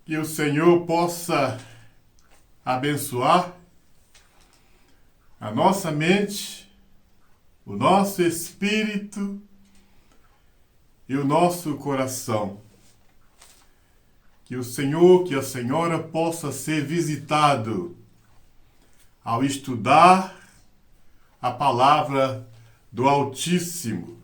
Que o Senhor possa abençoar a nossa mente, o nosso espírito e o nosso coração. Que o Senhor, que a Senhora possa ser visitado ao estudar a palavra do Altíssimo.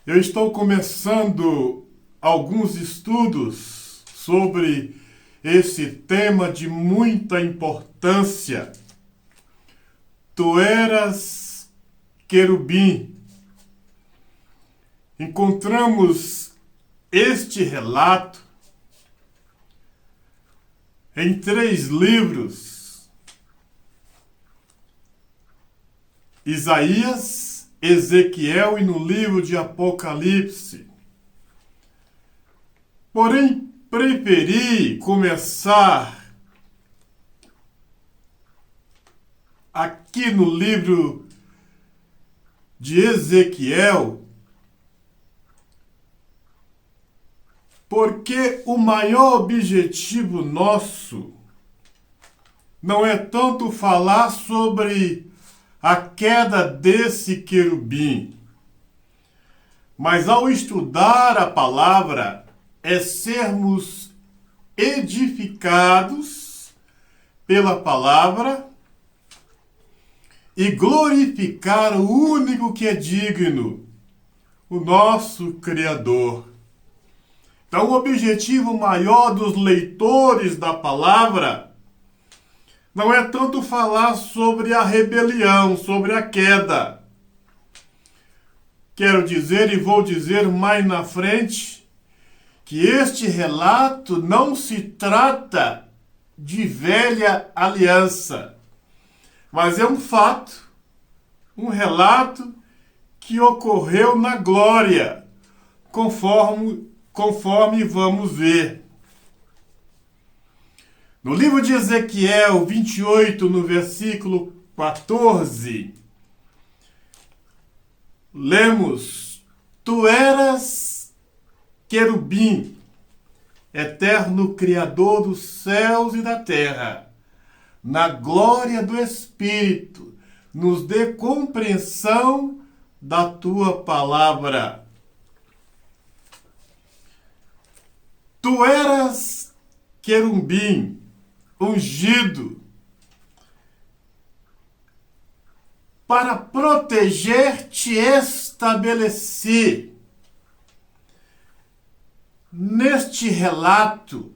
Eu estou começando alguns estudos sobre esse tema de muita importância. Tu eras querubim. Encontramos este relato em 3 livros: Isaías, Ezequiel e no livro de Apocalipse. Porém, preferi começar aqui no livro de Ezequiel, porque o maior objetivo nosso não é tanto falar sobre a queda desse querubim, mas ao estudar a palavra, é sermos edificados pela palavra e glorificar o único que é digno, o nosso Criador. Então, o objetivo maior dos leitores da palavra não é tanto falar sobre a rebelião, sobre a queda. Quero dizer, e vou dizer mais na frente, que este relato não se trata de velha aliança, mas é um fato, um relato que ocorreu na glória, conforme vamos ver. No livro de Ezequiel 28, no versículo 14, lemos: Tu eras querubim, eterno Criador dos céus e da terra, na glória do Espírito, nos dê compreensão da tua palavra. Tu eras querubim, ungido, para proteger te estabeleci. Neste relato,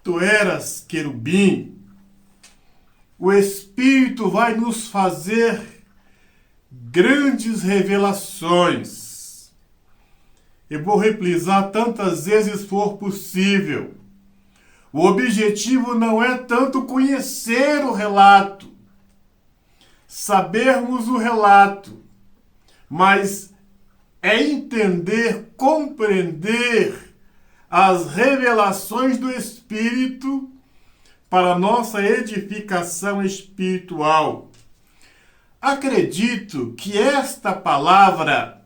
tu eras querubim, o Espírito vai nos fazer grandes revelações. Eu vou reprisar tantas vezes for possível. O objetivo não é tanto conhecer o relato, sabermos o relato, mas é entender, compreender as revelações do Espírito para nossa edificação espiritual. Acredito que esta palavra,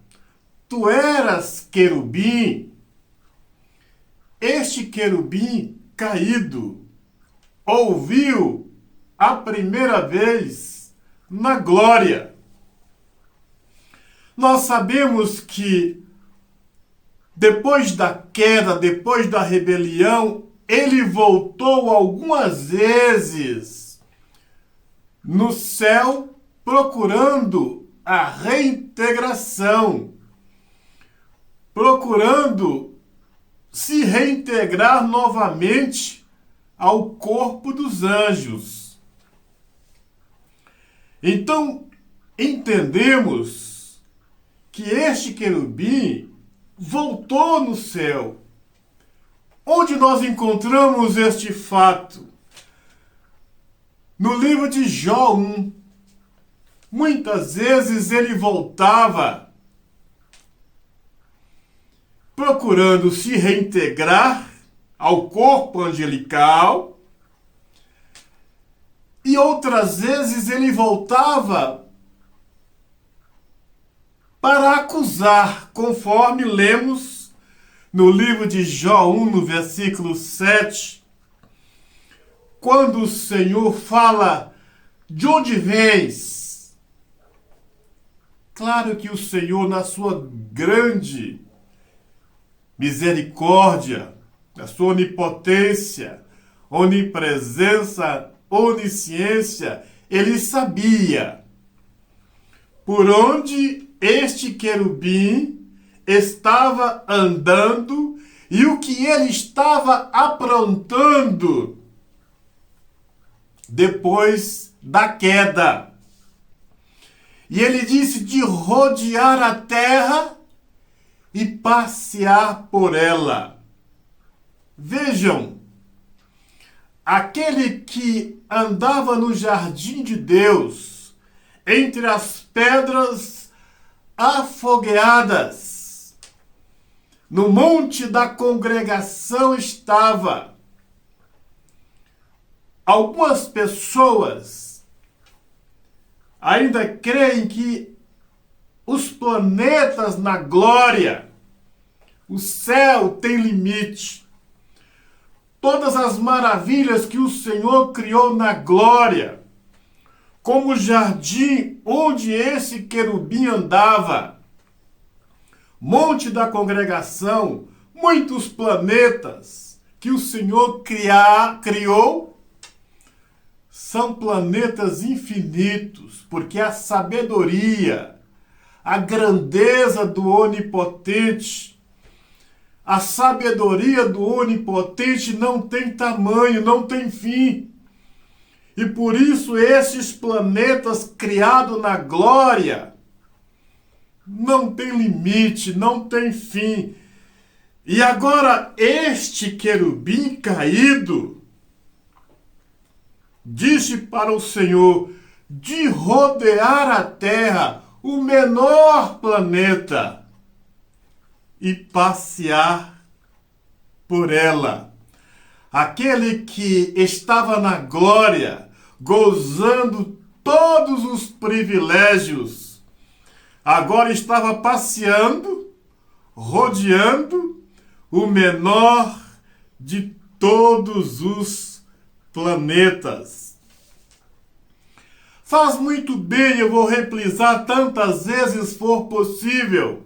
tu eras querubim, este querubim caído, ouviu a primeira vez na glória. Nós sabemos que depois da queda, depois da rebelião, ele voltou algumas vezes no céu procurando a reintegração, procurando se reintegrar novamente ao corpo dos anjos. Então, entendemos que este querubim voltou no céu. Onde nós encontramos este fato? No livro de Jó 1. Muitas vezes ele voltava procurando se reintegrar ao corpo angelical, e outras vezes ele voltava para acusar, conforme lemos no livro de Jó 1, no versículo 7, quando o Senhor fala: de onde vens? Claro que o Senhor, na sua grande misericórdia, na sua onipotência, onipresença, onisciência, ele sabia por onde este querubim estava andando e o que ele estava aprontando depois da queda. E ele disse de rodear a terra e passear por ela. Vejam, aquele que andava no jardim de Deus, entre as pedras afogueadas, no monte da congregação estava. Algumas pessoas ainda creem que os planetas na glória, o céu tem limite. Todas as maravilhas que o Senhor criou na glória, como o jardim onde esse querubim andava, monte da congregação, muitos planetas que o Senhor criou, são planetas infinitos, porque a sabedoria, a grandeza do Onipotente, a sabedoria do Onipotente não tem tamanho, não tem fim. E por isso esses planetas criados na glória não tem limite, não tem fim. E agora este querubim caído disse para o Senhor de rodear a terra, o menor planeta, e passear por ela. Aquele que estava na glória, gozando todos os privilégios, agora estava passeando, rodeando o menor de todos os planetas. Faz muito bem, eu vou reprisar tantas vezes for possível,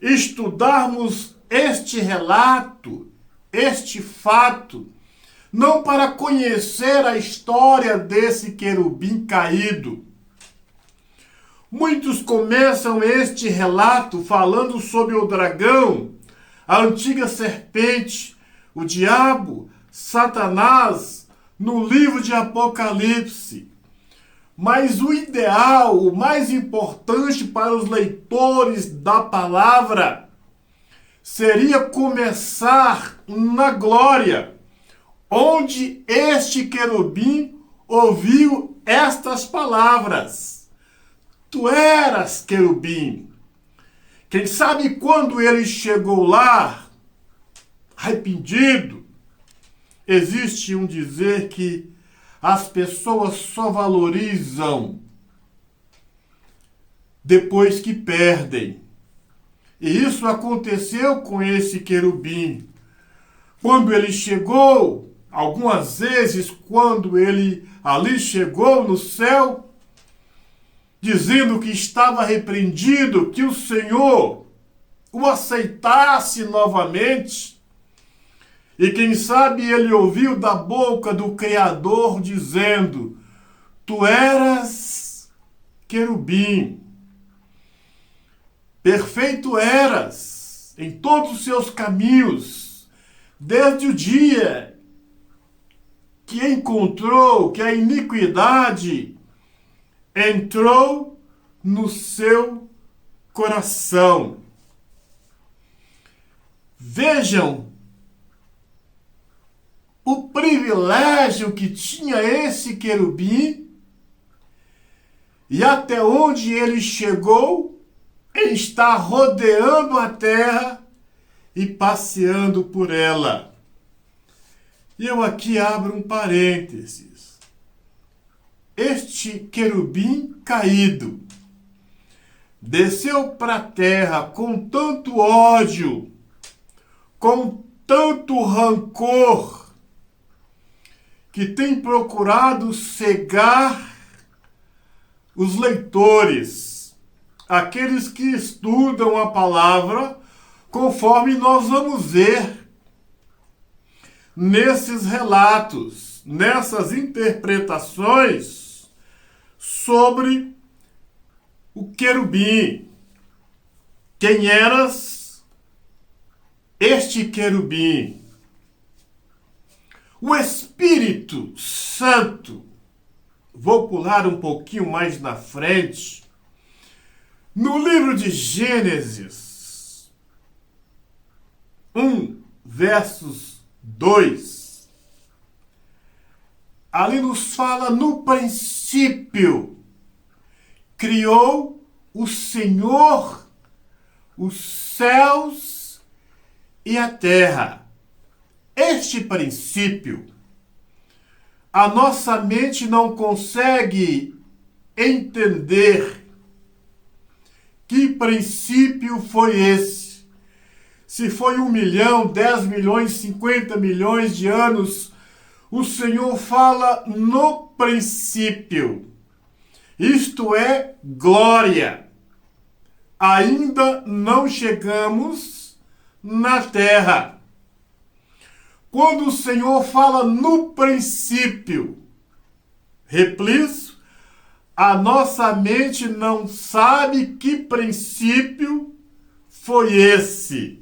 estudarmos este relato, este fato, não para conhecer a história desse querubim caído. Muitos começam este relato falando sobre o dragão, a antiga serpente, o diabo, Satanás, no livro de Apocalipse. Mas o ideal, o mais importante para os leitores da palavra, seria começar na glória, onde este querubim ouviu estas palavras: tu eras querubim. Quem sabe quando ele chegou lá, arrependido, existe um dizer que as pessoas só valorizam depois que perdem. E isso aconteceu com esse querubim. Quando ele chegou, algumas vezes, quando ele ali chegou no céu, dizendo que estava repreendido, que o Senhor o aceitasse novamente. E quem sabe ele ouviu da boca do Criador dizendo: tu eras querubim, perfeito eras em todos os seus caminhos, desde o dia que encontrou que a iniquidade entrou no seu coração. Vejam o privilégio que tinha esse querubim e até onde ele chegou em estar rodeando a terra e passeando por ela. E eu aqui abro um parênteses. Este querubim caído desceu para a terra com tanto ódio, com tanto rancor, que tem procurado cegar os leitores, aqueles que estudam a palavra, conforme nós vamos ver nesses relatos, nessas interpretações sobre o querubim. Quem eras este querubim? O Espírito Santo. Vou pular um pouquinho mais na frente. No livro de Gênesis 1, versos 2. Ali nos fala: no princípio criou o Senhor os céus e a terra. Este princípio, a nossa mente não consegue entender que princípio foi esse. Se foi 1 milhão, 10 milhões, 50 milhões de anos, o Senhor fala no princípio. Isto é glória. Ainda não chegamos na terra. Quando o Senhor fala no princípio, replico, a nossa mente não sabe que princípio foi esse.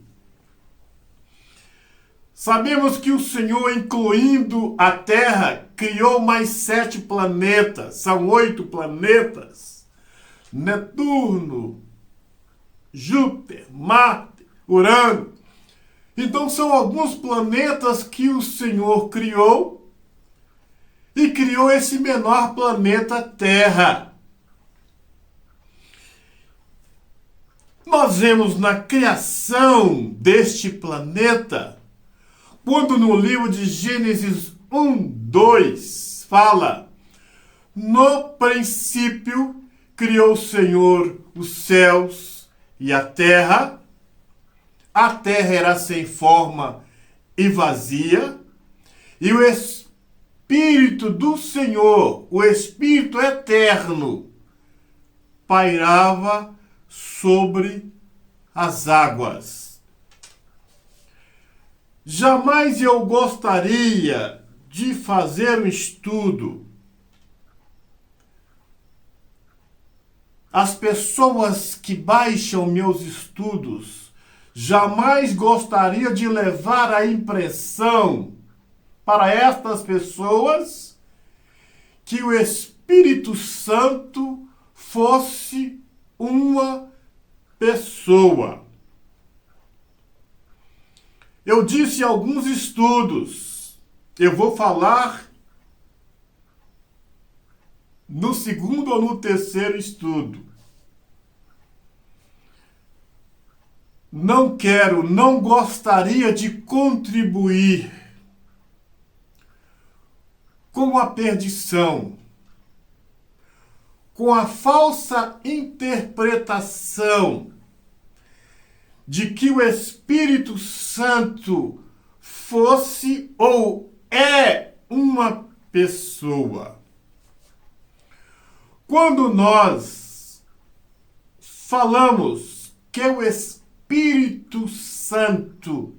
Sabemos que o Senhor, incluindo a Terra, criou mais 7 planetas. São 8 planetas. Netuno, Júpiter, Marte, Urano. Então são alguns planetas que o Senhor criou e criou esse menor planeta Terra. Nós vemos na criação deste planeta, quando no livro de Gênesis 1, 2 fala: no princípio criou o Senhor os céus e a terra. A terra era sem forma e vazia, e o Espírito do Senhor, o Espírito eterno, pairava sobre as águas. Jamais eu gostaria de fazer um estudo. As pessoas que baixam meus estudos jamais gostaria de levar a impressão para estas pessoas que o Espírito Santo fosse uma pessoa. Eu disse alguns estudos, eu vou falar no segundo ou no terceiro estudo. Não gostaria de contribuir com a perdição, com a falsa interpretação de que o Espírito Santo fosse ou é uma pessoa. Quando nós falamos que o Espírito Santo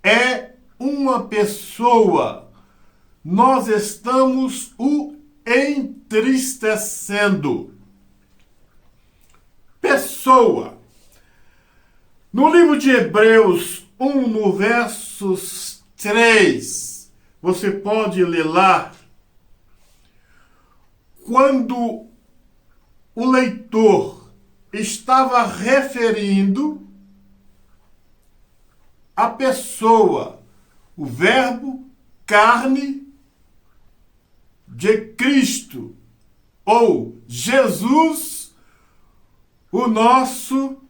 é uma pessoa, nós estamos o entristecendo. Pessoa. No livro de Hebreus 1, no versos 3, você pode ler lá, quando o leitor estava referindo a pessoa, o verbo carne de Cristo, ou Jesus, o nosso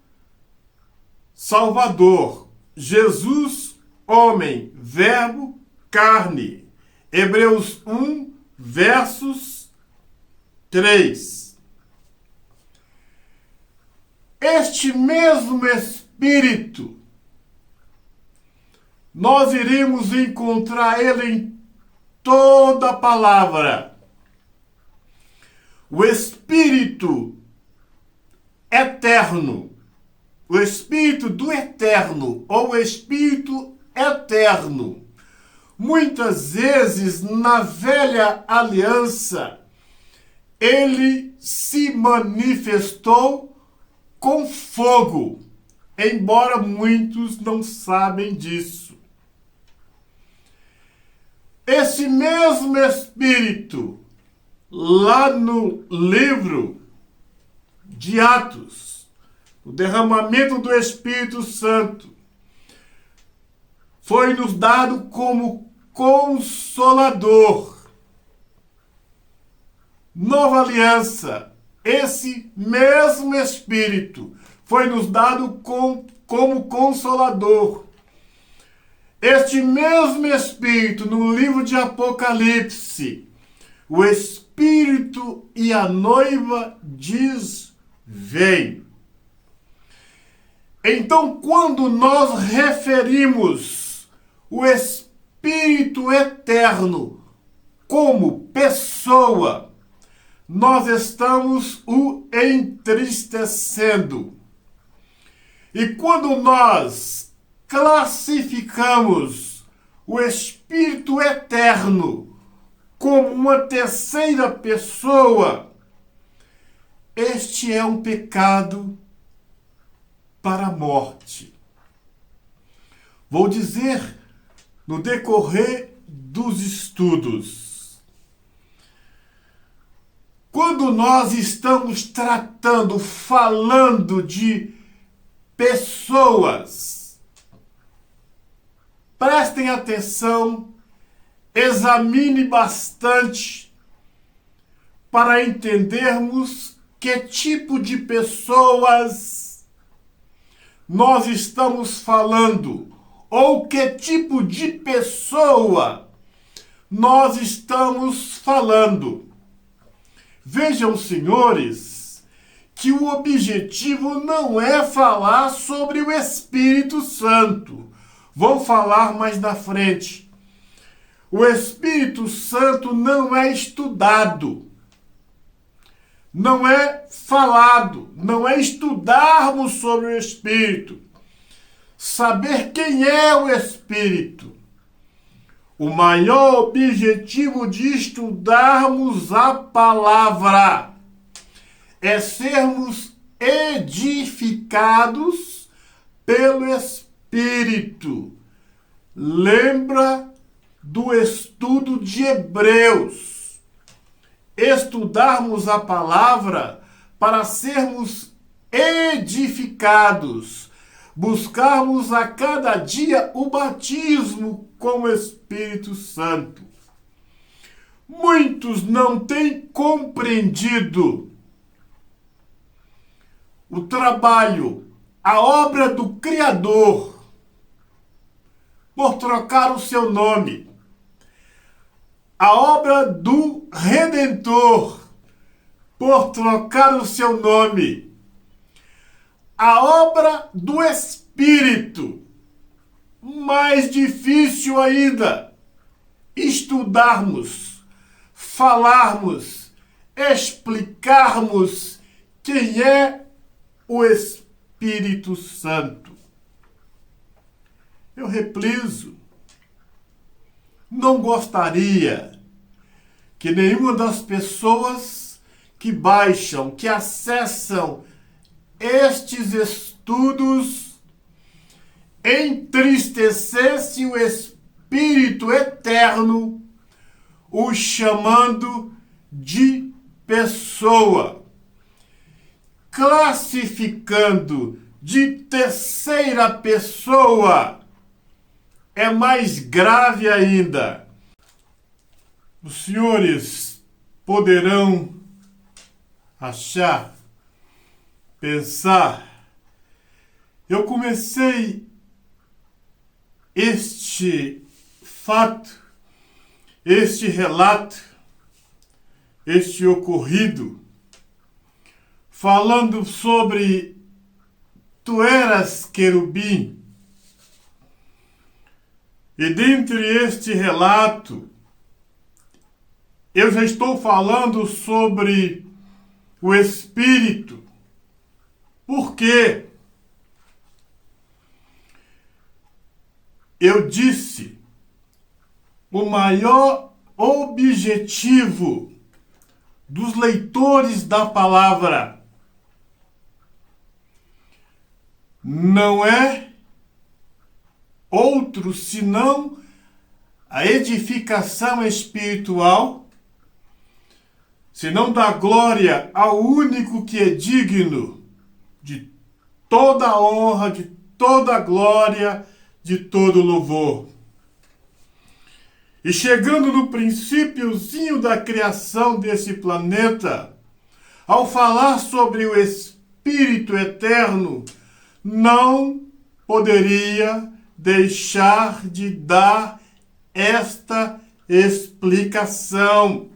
Salvador. Jesus, homem, verbo, carne. Hebreus 1, versos 3. Este mesmo Espírito nós iremos encontrar ele em toda a palavra. O Espírito eterno, o Espírito do eterno, ou o Espírito eterno, muitas vezes na velha aliança, ele se manifestou com fogo, embora muitos não sabem disso. Esse mesmo Espírito, lá no livro de Atos, o derramamento do Espírito Santo, foi nos dado como Consolador. Nova aliança, esse mesmo Espírito foi nos dado como Consolador. Este mesmo Espírito, no livro de Apocalipse, o Espírito e a noiva diz: vem. Então, quando nós referimos o Espírito eterno como pessoa, nós estamos o entristecendo. E quando nós classificamos o Espírito eterno como uma terceira pessoa, este é um pecado para a morte. Vou dizer no decorrer dos estudos. Quando nós estamos tratando, falando de pessoas, prestem atenção, examine bastante para entendermos que tipo de pessoas nós estamos falando, ou que tipo de pessoa nós estamos falando. Vejam, senhores, que o objetivo não é falar sobre o Espírito Santo. Vou falar mais na frente. O Espírito Santo não é estudado, não é falado, não é estudarmos sobre o Espírito, saber quem é o Espírito. O maior objetivo de estudarmos a palavra é sermos edificados pelo Espírito. Lembra do estudo de Hebreus. Estudarmos a palavra para sermos edificados. Buscarmos a cada dia o batismo com o Espírito Santo. Muitos não têm compreendido o trabalho, a obra do Criador, por trocar o seu nome, a obra do Redentor, por trocar o seu nome, a obra do Espírito, mais difícil ainda, estudarmos, falarmos, explicarmos quem é o Espírito Santo. Eu repliso, não gostaria que nenhuma das pessoas que baixam, que acessam estes estudos entristecesse o Espírito eterno, o chamando de pessoa, classificando de terceira pessoa, é mais grave ainda. Os senhores poderão achar, pensar, eu comecei este fato, este relato, este ocorrido, falando sobre tu eras querubim, E dentre este relato, eu já estou falando sobre o Espírito. Por quê? Eu disse, o maior objetivo dos leitores da palavra não é outro senão a edificação espiritual, senão dar glória ao único que é digno de toda a honra, de toda a glória, de todo louvor. E chegando no princípiozinho da criação desse planeta, ao falar sobre o Espírito Eterno, não poderia deixar de dar esta explicação.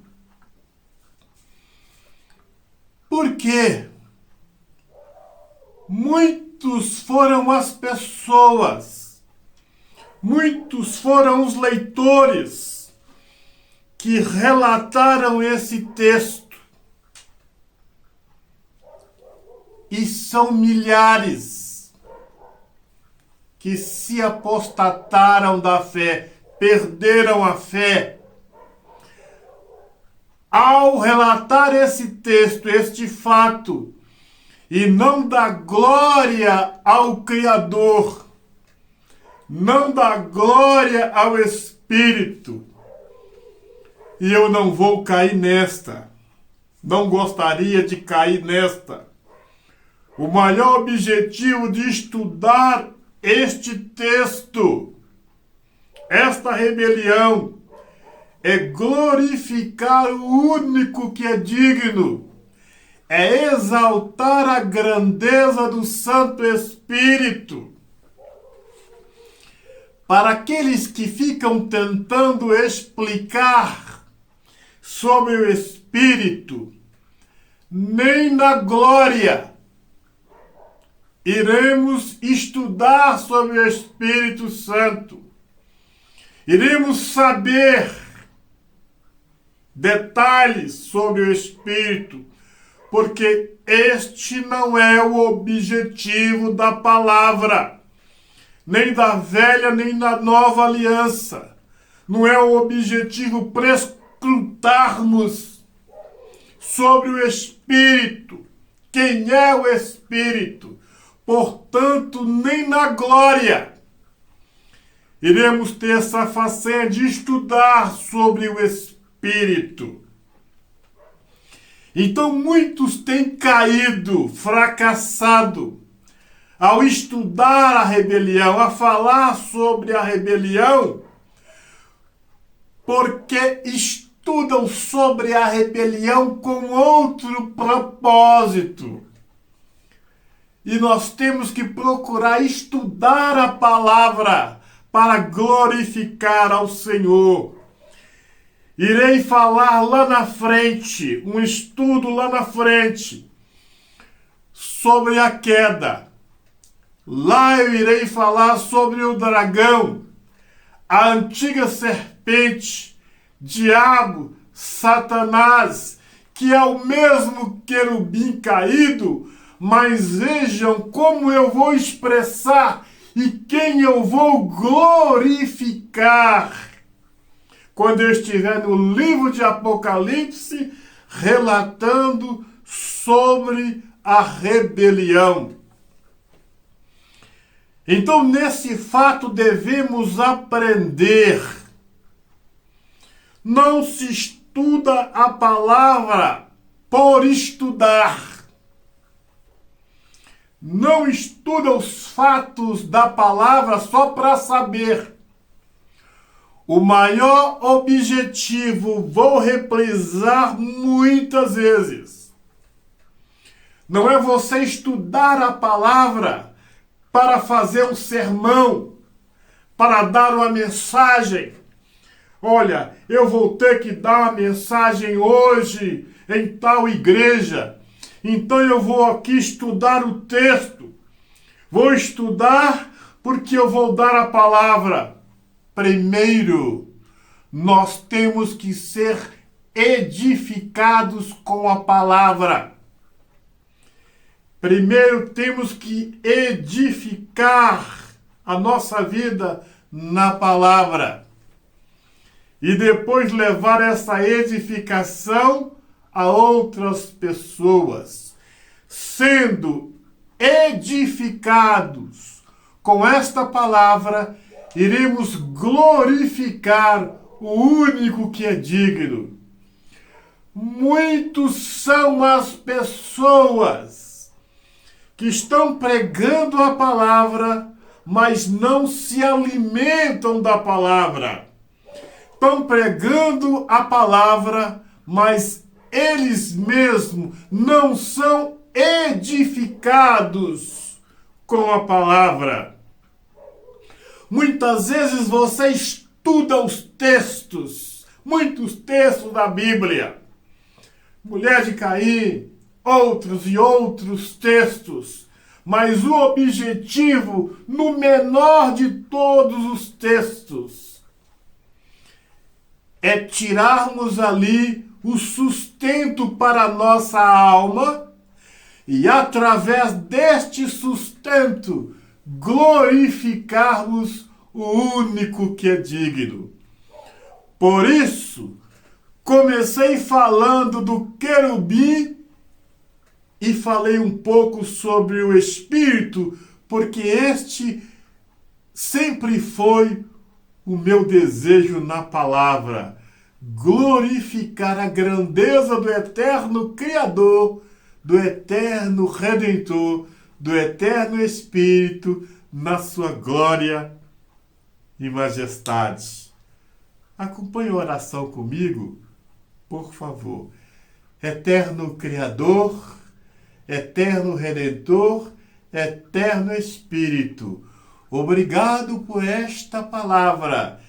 Por quê? Muitos foram as pessoas, muitos foram os leitores que relataram esse texto. E são milhares que se apostataram da fé, perderam a fé. Ao relatar esse texto, este fato, e não dá glória ao Criador, não dá glória ao Espírito. E eu não vou cair nesta. Não gostaria de cair nesta. O maior objetivo de estudar este texto, esta rebelião, é glorificar o único que é digno, é exaltar a grandeza do Santo Espírito. Para aqueles que ficam tentando explicar sobre o Espírito, nem na glória iremos estudar sobre o Espírito Santo. Iremos saber detalhes sobre o Espírito, porque este não é o objetivo da palavra, nem da velha, nem da nova aliança. Não é o objetivo prescrutarmos sobre o Espírito. Quem é o Espírito? Portanto, nem na glória iremos ter essa façanha de estudar sobre o Espírito. Então, muitos têm caído, fracassado, ao estudar a rebelião, a falar sobre a rebelião, porque estudam sobre a rebelião com outro propósito. E nós temos que procurar estudar a palavra para glorificar ao Senhor. Irei falar lá na frente, um estudo lá na frente, sobre a queda. Lá eu irei falar sobre o dragão, a antiga serpente, diabo, Satanás, que é o mesmo querubim caído, mas vejam como eu vou expressar e quem eu vou glorificar quando eu estiver no livro de Apocalipse relatando sobre a rebelião. Então, nesse fato devemos aprender. Não se estuda a palavra por estudar. Não estuda os fatos da palavra só para saber. O maior objetivo, vou reprisar muitas vezes, não é você estudar a palavra para fazer um sermão, para dar uma mensagem. Olha, eu vou ter que dar uma mensagem hoje em tal igreja, então eu vou aqui estudar o texto. Vou estudar porque eu vou dar a palavra. Primeiro, nós temos que ser edificados com a palavra. Primeiro, temos que edificar a nossa vida na palavra. E depois levar essa edificação a outras pessoas. Sendo edificados com esta palavra, iremos glorificar o único que é digno. Muitos são as pessoas que estão pregando a palavra, mas não se alimentam da palavra. Estão pregando a palavra, mas eles mesmos não são edificados com a palavra. Muitas vezes você estuda os textos, muitos textos da Bíblia, Mulher de Caim, outros e outros textos, mas o objetivo, no menor de todos os textos, é tirarmos ali o sustento para a nossa alma e, através deste sustento, glorificarmos o único que é digno. Por isso, comecei falando do querubim e falei um pouco sobre o Espírito, porque este sempre foi o meu desejo na palavra. Glorificar a grandeza do eterno Criador, do eterno Redentor, do eterno Espírito, na sua glória e majestade. Acompanhe a oração comigo, por favor. Eterno Criador, eterno Redentor, eterno Espírito, obrigado por esta palavra,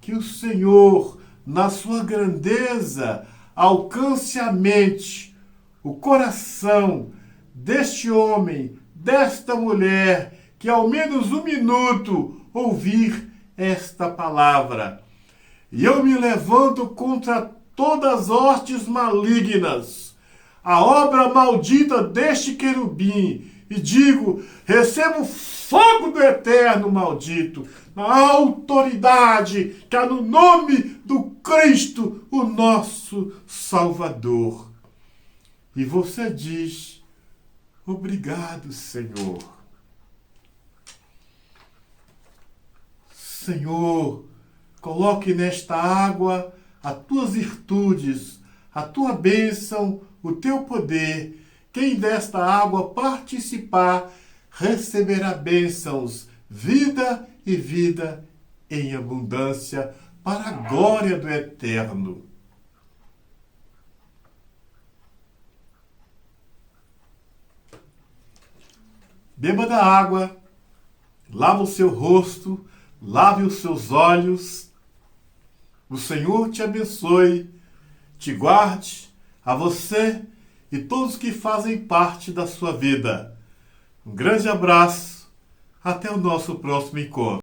que o Senhor, na sua grandeza, alcance a mente, o coração deste homem, desta mulher, que ao menos um minuto ouvir esta palavra. E eu me levanto contra todas as hostes malignas, a obra maldita deste querubim, e digo: receba o fogo do eterno maldito, na autoridade que há no nome do Cristo, o nosso Salvador. E você diz: obrigado, Senhor. Senhor, coloque nesta água as tuas virtudes, a tua bênção, o teu poder. Quem desta água participar receberá bênçãos, vida e vida em abundância, para a glória do Eterno. Beba da água, lava o seu rosto, lave os seus olhos. O Senhor te abençoe, te guarde, a você e todos que fazem parte da sua vida. Um grande abraço, até o nosso próximo encontro.